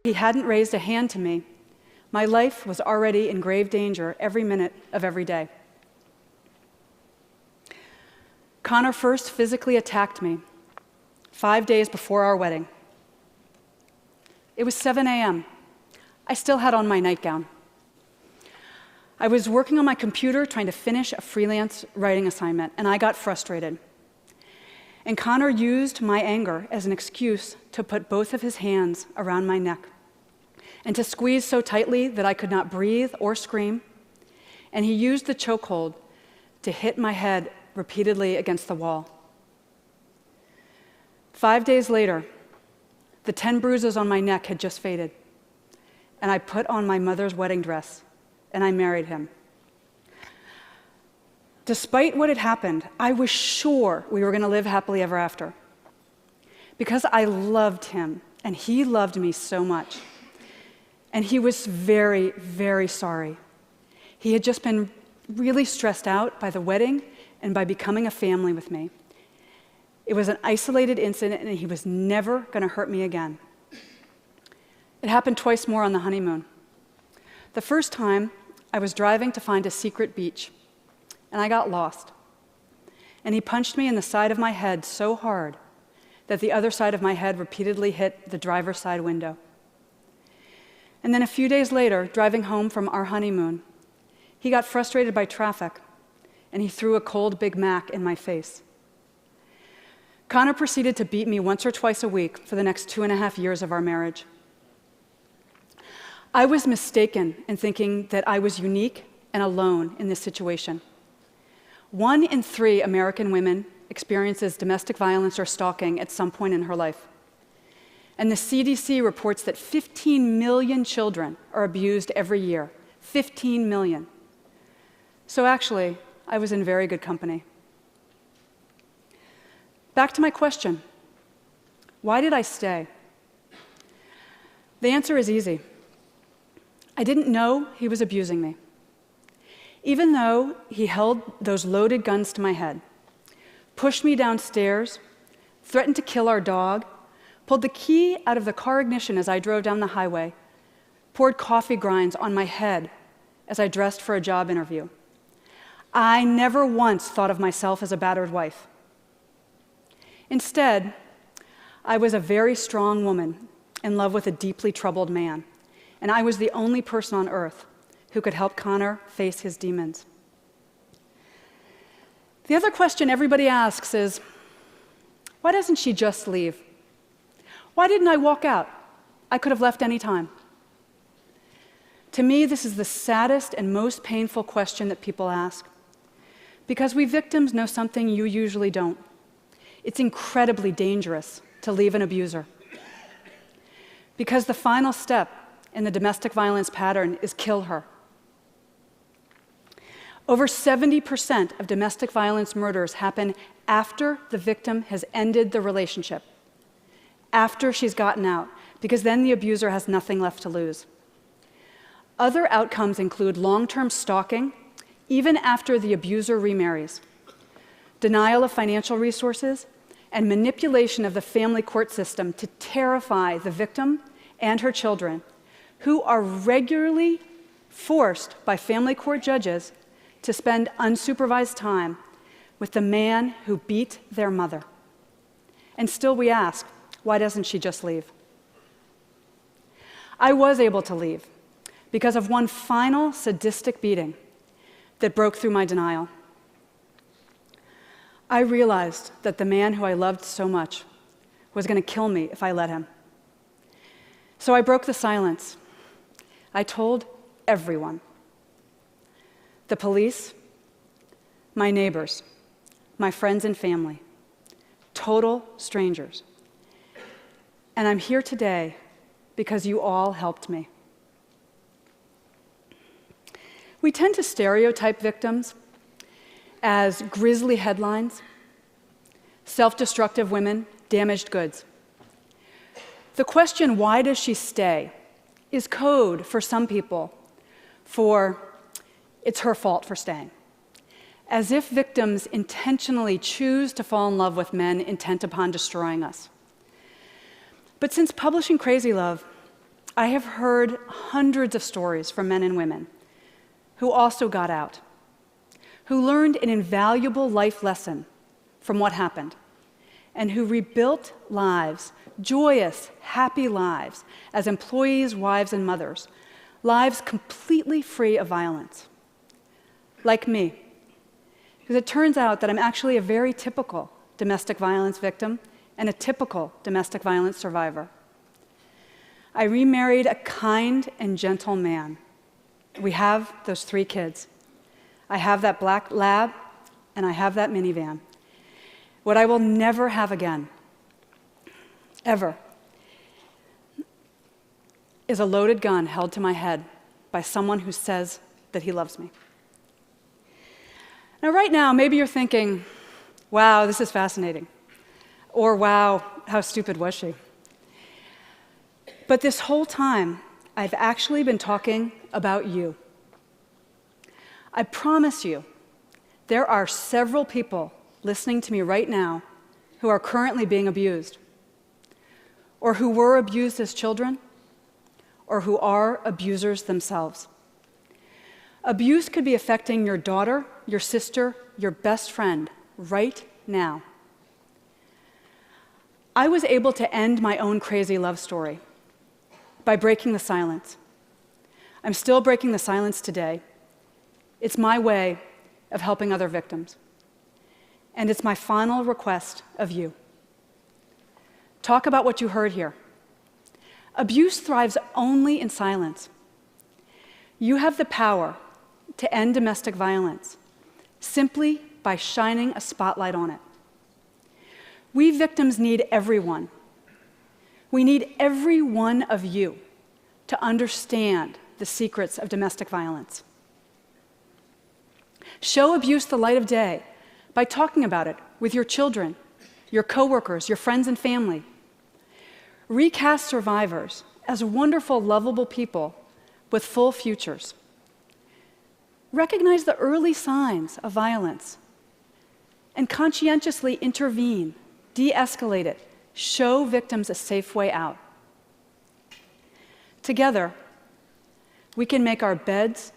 he hadn't raised a hand to me, my life was already in grave danger every minute of every day. Connor first physically attacked me 5 days before our wedding. It was 7 a.m. I still had on my nightgown. I was working on my computer trying to finish a freelance writing assignment, and I got frustrated. And Connor used my anger as an excuse to put both of his hands around my neck and to squeeze so tightly that I could not breathe or scream. And he used the chokehold to hit my head repeatedly against the wall. 5 days later, the 10 bruises on my neck had just faded, and I put on my mother's wedding dress, and I married him. Despite what had happened, I was sure we were going to live happily ever after, because I loved him, and he loved me so much. And he was very, very sorry. He had just been really stressed out by the wedding and by becoming a family with me. It was an isolated incident, and he was never going to hurt me again. It happened twice more on the honeymoon. The first time, I was driving to find a secret beach, and I got lost. And he punched me in the side of my head so hard that the other side of my head repeatedly hit the driver's side window. And then a few days later, driving home from our honeymoon, he got frustrated by traffic, and he threw a cold Big Mac in my face. Connor proceeded to beat me once or twice a week for the next 2.5 years of our marriage. I was mistaken in thinking that I was unique and alone in this situation. 1 in 3 American women experiences domestic violence or stalking at some point in her life. And the CDC reports that 15 million children are abused every year. 15 million. So actually, I was in very good company. Back to my question. Why did I stay? The answer is easy. I didn't know he was abusing me. Even though he held those loaded guns to my head, pushed me downstairs, threatened to kill our dog, pulled the key out of the car ignition as I drove down the highway, poured coffee grinds on my head as I dressed for a job interview. I never once thought of myself as a battered wife. Instead, I was a very strong woman in love with a deeply troubled man, and I was the only person on earth who could help Connor face his demons. The other question everybody asks is, why doesn't she just leave? Why didn't I walk out? I could have left any time. To me, this is the saddest and most painful question that people ask, because we victims know something you usually don't. It's incredibly dangerous to leave an abuser, because the final step in the domestic violence pattern is kill her. Over 70% of domestic violence murders happen after the victim has ended the relationship, after she's gotten out, because then the abuser has nothing left to lose. Other outcomes include long-term stalking, even after the abuser remarries, denial of financial resources, and manipulation of the family court system to terrify the victim and her children, who are regularly forced by family court judges to spend unsupervised time with the man who beat their mother. And still we ask, why doesn't she just leave? I was able to leave because of one final sadistic beating that broke through my denial. I realized that the man who I loved so much was going to kill me if I let him. So I broke the silence. I told everyone. The police, my neighbors, my friends and family, total strangers. And I'm here today because you all helped me. We tend to stereotype victims as grisly headlines, self-destructive women, damaged goods. The question, why does she stay, is code for some people for it's her fault for staying. As if victims intentionally choose to fall in love with men intent upon destroying us. But since publishing Crazy Love, I have heard hundreds of stories from men and women who also got out, who learned an invaluable life lesson from what happened, and who rebuilt lives, joyous, happy lives, as employees, wives, and mothers, lives completely free of violence. Like me, because it turns out that I'm actually a very typical domestic violence victim and a typical domestic violence survivor. I remarried a kind and gentle man. We have those 3 kids. I have that black lab, and I have that minivan. What I will never have again, ever, is a loaded gun held to my head by someone who says that he loves me. Now, right now, maybe you're thinking, wow, this is fascinating. Or, wow, how stupid was she? But this whole time, I've actually been talking about you. I promise you, there are several people listening to me right now who are currently being abused, or who were abused as children, or who are abusers themselves. Abuse could be affecting your daughter, your sister, your best friend right now. I was able to end my own crazy love story by breaking the silence. I'm still breaking the silence today. It's my way of helping other victims. And it's my final request of you. Talk about what you heard here. Abuse thrives only in silence. You have the power to end domestic violence simply by shining a spotlight on it. We victims need everyone. We need every one of you to understand the secrets of domestic violence. Show abuse the light of day by talking about it with your children, your coworkers, your friends and family. Recast survivors as wonderful, lovable people with full futures. Recognize the early signs of violence and conscientiously intervene, de-escalate it, show victims a safe way out. Together, we can make our beds,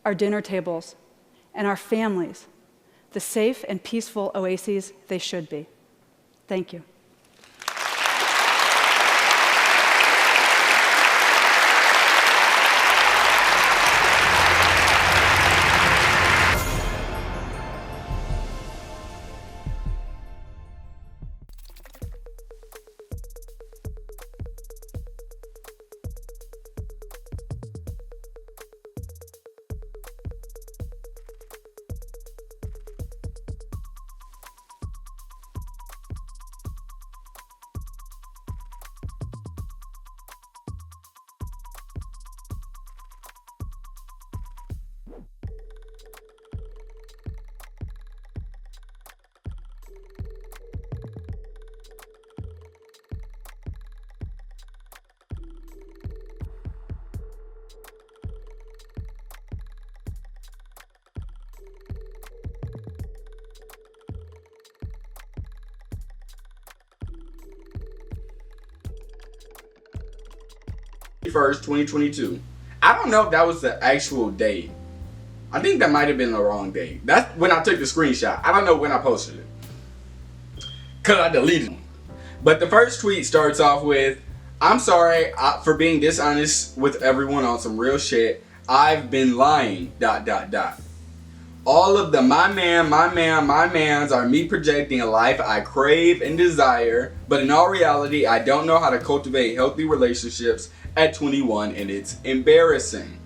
our dinner tables, and our families the safe and peaceful oases they should be. Thank you. First, 2022. I don't know if that was the actual date. I think that might have been the wrong date. That's when I took the screenshot. I don't know when I posted it, cause I deleted it. But the first tweet starts off with, "I'm sorry for being dishonest with everyone on some real shit. I've been lying. ... All of the my mans are me projecting a life I crave and desire, but in all reality, I don't know how to cultivate healthy relationships at 21, and it's embarrassing."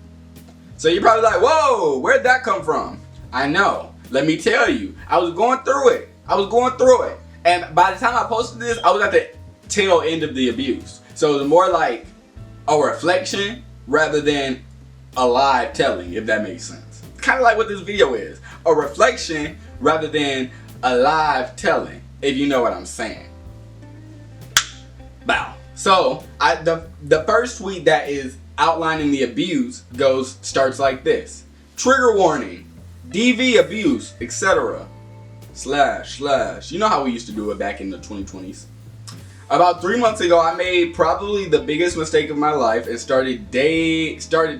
So you're probably like, whoa, where'd that come from? I know. Let me tell you. I was going through it. And by the time I posted this, I was at the tail end of the abuse. So it was more like a reflection rather than a live telling, if that makes sense. Kind of like what this video is. A reflection rather than a live telling, if you know what I'm saying. Bow. So the first tweet that is outlining the abuse starts like this: "Trigger warning, DV abuse, etc. / You know how we used to do it back in the 2020s. About 3 months ago, I made probably the biggest mistake of my life and started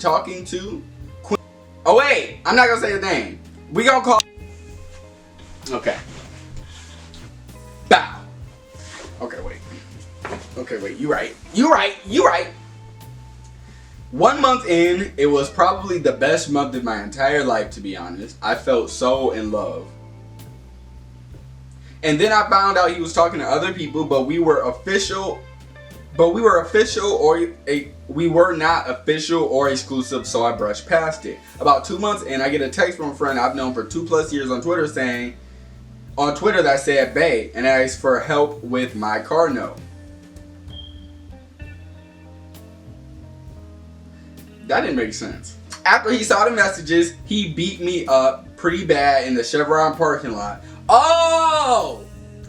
talking to Queen. Oh wait, I'm not gonna say the name. We gonna call. Okay. Bow. Okay, wait. Okay, wait. You right. 1 month in, it was probably the best month of my entire life, to be honest. I felt so in love. And then I found out he was talking to other people, but we were not official or exclusive, so I brushed past it. About 2 months in, I get a text from a friend I've known for 2+ years on Twitter that said bae and asked for help with my car note. That didn't make sense. After he saw the messages, he beat me up pretty bad in the Chevron parking lot. Oh!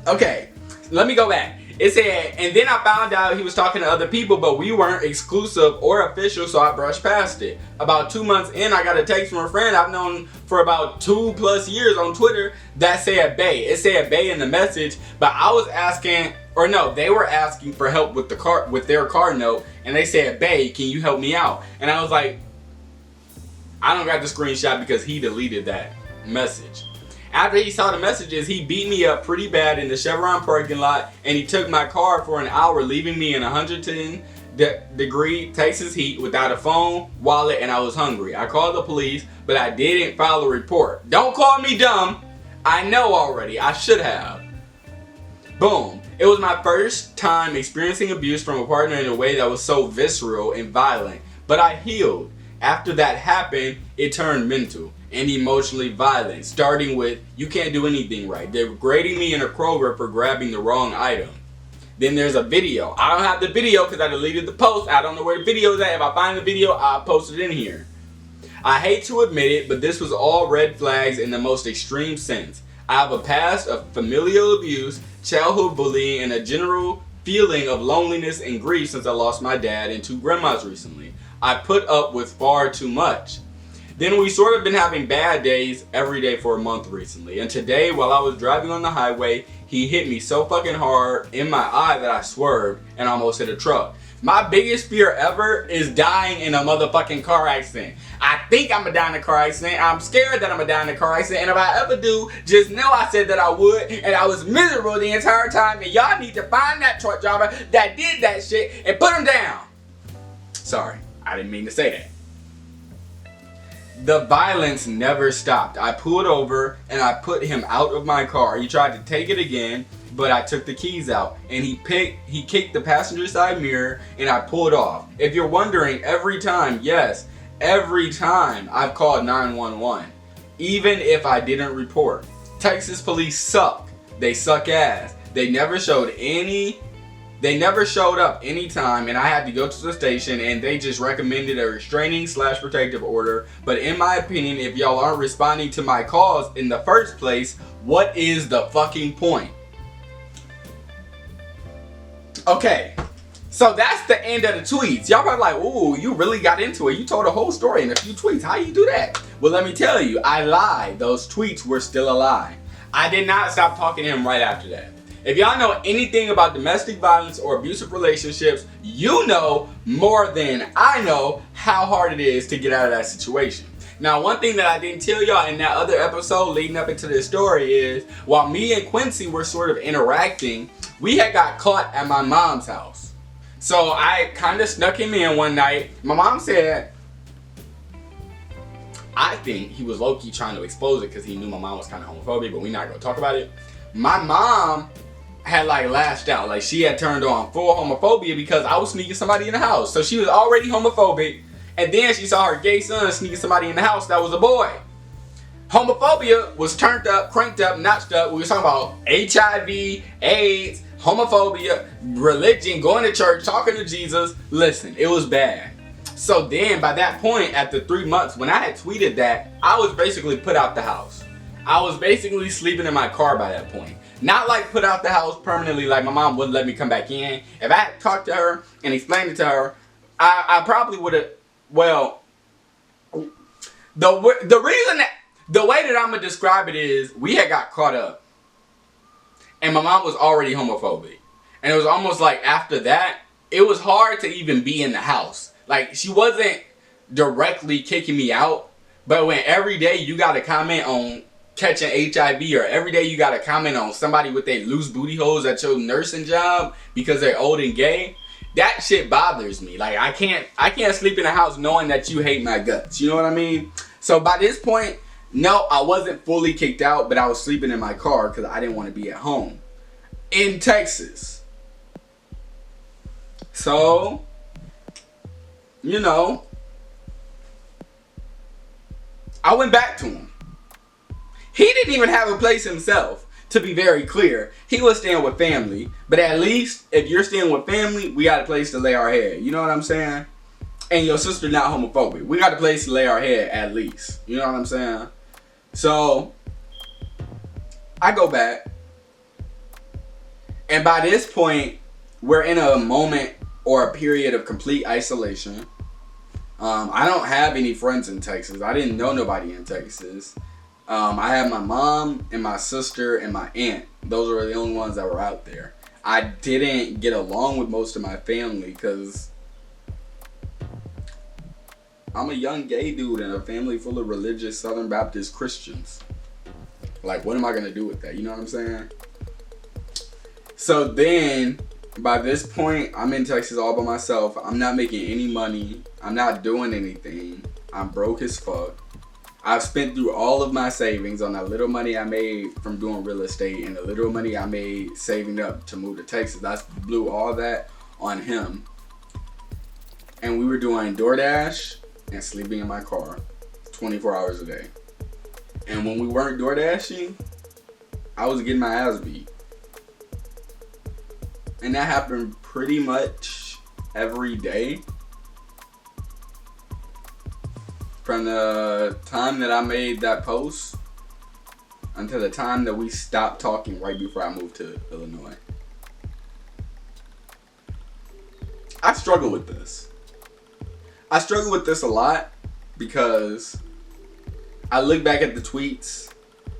Okay, let me go back. It said, and then I found out he was talking to other people, but we weren't exclusive or official, so I brushed past it. About 2 months in, I got a text from a friend I've known for about 2+ years on Twitter that said bae. It said bae in the message, but I was asking, or no, they were asking for help with their car note, and they said bae, can you help me out? And I was like, I don't got the screenshot because he deleted that message. After he saw the messages, he beat me up pretty bad in the Chevron parking lot, and he took my car for an hour, leaving me in 110-degree Texas heat without a phone, wallet, and I was hungry. I called the police, but I didn't file a report. Don't call me dumb. I know already. I should have. Boom. It was my first time experiencing abuse from a partner in a way that was so visceral and violent, but I healed. After that happened, it turned mental and emotionally violent, starting with, you can't do anything right. They're grading me in a Kroger for grabbing the wrong item. Then there's a video. I don't have the video because I deleted the post. I don't know where the video is at. If I find the video, I'll post it in here. I hate to admit it, but this was all red flags in the most extreme sense. I have a past of familial abuse, childhood bullying, and a general feeling of loneliness and grief since I lost my dad and 2 grandmas recently. I put up with far too much. Then we sort of been having bad days every day for a month recently. And today, while I was driving on the highway, he hit me so fucking hard in my eye that I swerved and almost hit a truck. My biggest fear ever is dying in a motherfucking car accident. I think I'm gonna die in a car accident. I'm scared that I'm gonna die in a car accident. And if I ever do, just know I said that I would. And I was miserable the entire time. And y'all need to find that truck driver that did that shit and put him down. Sorry, I didn't mean to say that. The violence never stopped. I pulled over and I put him out of my car. He tried to take it again, but I took the keys out and he kicked the passenger side mirror and I pulled off. If you're wondering, every time, yes, every time I've called 911, even if I didn't report. Texas police suck. They suck ass. They never showed up anytime, and I had to go to the station and they just recommended a restraining/protective order. But in my opinion, if y'all aren't responding to my calls in the first place, what is the fucking point? Okay, so that's the end of the tweets. Y'all probably like, ooh, you really got into it. You told a whole story in a few tweets. How you do that? Well, let me tell you, I lied. Those tweets were still a lie. I did not stop talking to him right after that. If y'all know anything about domestic violence or abusive relationships, you know more than I know how hard it is to get out of that situation. Now, one thing that I didn't tell y'all in that other episode leading up into this story is, while me and Quincy were sort of interacting, we had got caught at my mom's house. So I kind of snuck him in one night. My mom said, I think he was low-key trying to expose it because he knew my mom was kind of homophobic, but we're not going to talk about it. My mom had like lashed out, like she had turned on full homophobia because I was sneaking somebody in the house. So she was already homophobic, and then she saw her gay son sneaking somebody in the house that was a boy. Homophobia was turned up, cranked up, notched up. We were talking about HIV, AIDS, homophobia, religion, going to church, talking to Jesus. Listen, it was bad. So then by that point, after 3 months, when I had tweeted that, I was basically put out the house. I was basically sleeping in my car by that point. Not like put out the house permanently, like my mom wouldn't let me come back in. If I had talked to her and explained it to her, I probably would have, well, the way that I'm going to describe it is, we had got caught up. And my mom was already homophobic. And it was almost like after that, it was hard to even be in the house. Like, she wasn't directly kicking me out, but when every day you got to comment on catching HIV, or every day you got to comment on somebody with their loose booty holes at your nursing job because they're old and gay, that shit bothers me. Like, I can't sleep in the house knowing that you hate my guts. You know what I mean? So by this point, no, I wasn't fully kicked out, but I was sleeping in my car because I didn't want to be at home in Texas. So, you know, I went back to him. He didn't even have a place himself, to be very clear. He was staying with family, but at least if you're staying with family, we got a place to lay our head. You know what I'm saying? And your sister not homophobic. We got a place to lay our head at least. You know what I'm saying? So, I go back. And by this point, we're in a moment or a period of complete isolation. I don't have any friends in Texas. I didn't know nobody in Texas. I had my mom and my sister and my aunt. Those were the only ones that were out there. I didn't get along with most of my family because I'm a young gay dude in a family full of religious Southern Baptist Christians. Like, what am I going to do with that? You know what I'm saying? So then, by this point, I'm in Texas all by myself. I'm not making any money. I'm not doing anything. I'm broke as fuck. I've spent through all of my savings on that little money I made from doing real estate and the little money I made saving up to move to Texas. I blew all that on him. And we were doing DoorDash and sleeping in my car 24 hours a day. And when we weren't DoorDashing, I was getting my ass beat. And that happened pretty much every day. From the time that I made that post until the time that we stopped talking right before I moved to Illinois. I struggle with this. I struggle with this a lot because I look back at the tweets.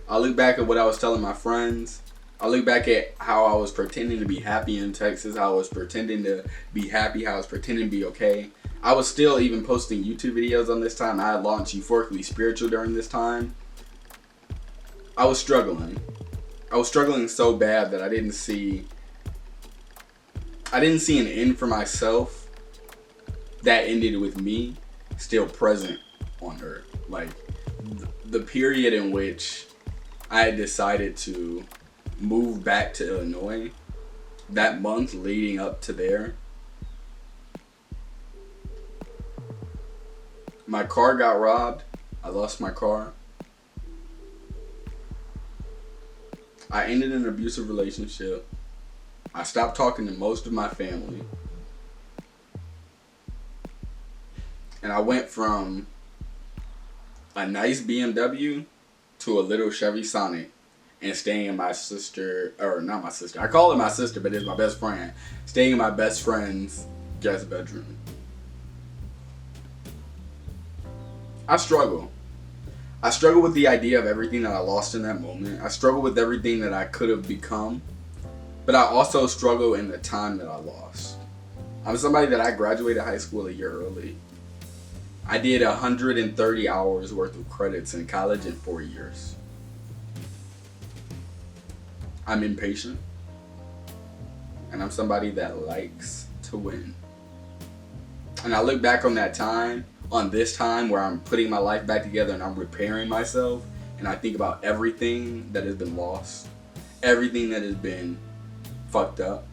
I look back at what I was telling my friends. I look back at how I was pretending to be happy in Texas, how I was pretending to be happy, how I was pretending to be okay. I was still even posting YouTube videos on this time. I had launched Euphorically Spiritual during this time. I was struggling. I was struggling so bad that I didn't see an end for myself that ended with me still present on Earth. Like, the period in which I had decided to move back to Illinois, that month leading up to there, my car got robbed. I lost my car. I ended an abusive relationship. I stopped talking to most of my family. And I went from a nice BMW to a little Chevy Sonic and staying in my sister, or not my sister, I call her my sister, but it's my best friend, staying in my best friend's guest bedroom. I struggle. I struggle with the idea of everything that I lost in that moment. I struggle with everything that I could have become. But I also struggle in the time that I lost. I'm somebody that I graduated high school a year early. I did 130 hours worth of credits in college in 4 years. I'm impatient. And I'm somebody that likes to win. And I look back on that time, on this time where I'm putting my life back together and I'm repairing myself, and I think about everything that has been lost, everything that has been fucked up.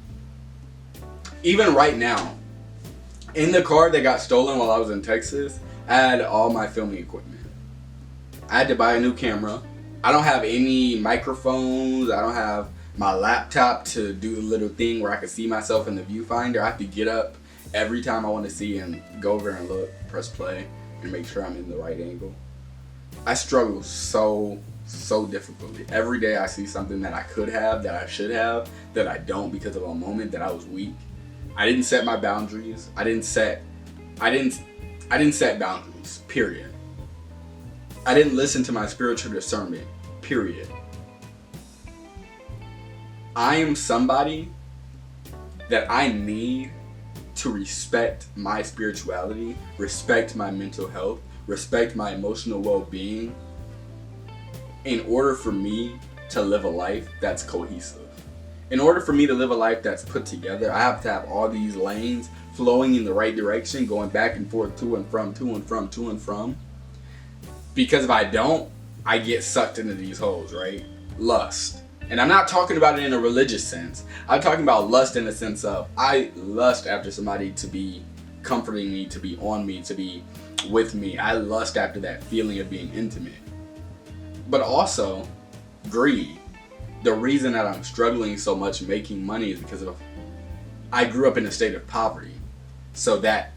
Even right now, in the car that got stolen while I was in Texas, I had all my filming equipment. I had to buy a new camera. I don't have any microphones. I don't have my laptop to do the little thing where I can see myself in the viewfinder. I have to get up every time I want to see and go over and look, press play, and make sure I'm in the right angle. I struggle so difficultly. Every day I see something that I could have, that I should have, that I don't because of a moment that I was weak. I didn't set my boundaries. I didn't set boundaries, period. I didn't listen to my spiritual discernment, period. I am somebody that I need to respect my spirituality, respect my mental health, respect my emotional well-being in order for me to live a life that's cohesive. In order for me to live a life that's put together, I have to have all these lanes flowing in the right direction, going back and forth, to and from, to and from, to and from. Because if I don't, I get sucked into these holes, right? Lust. And I'm not talking about it in a religious sense. I'm talking about lust in the sense of I lust after somebody to be comforting me, to be on me, to be with me. I lust after that feeling of being intimate. But also, greed. The reason that I'm struggling so much making money is because I grew up in a state of poverty. So that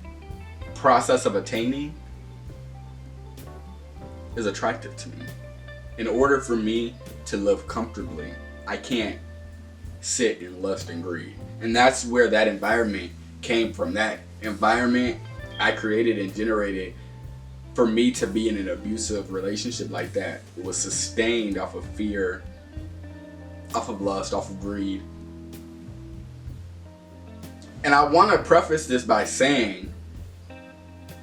process of attaining is attractive to me. In order for me to live comfortably, I can't sit in lust and greed. And that's where that environment came from. That environment I created and generated for me to be in an abusive relationship like that. It was sustained off of fear, off of lust, off of greed. And I want to preface this by saying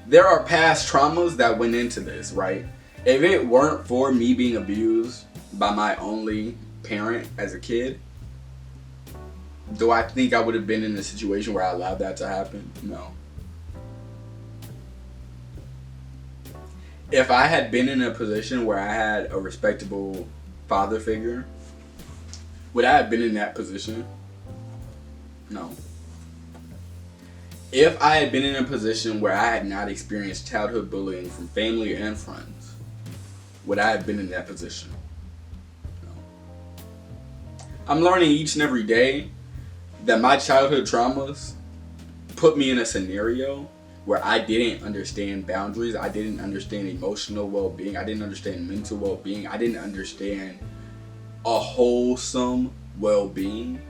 there are past traumas that went into this, right? If it weren't for me being abused by my only parent as a kid, do I think I would have been in a situation where I allowed that to happen? No. If I had been in a position where I had a respectable father figure, would I have been in that position? No. If I had been in a position where I had not experienced childhood bullying from family and friends, would I have been in that position? No. I'm learning each and every day that my childhood traumas put me in a scenario where I didn't understand boundaries, I didn't understand emotional well-being, I didn't understand mental well-being, I didn't understand a wholesome well-being.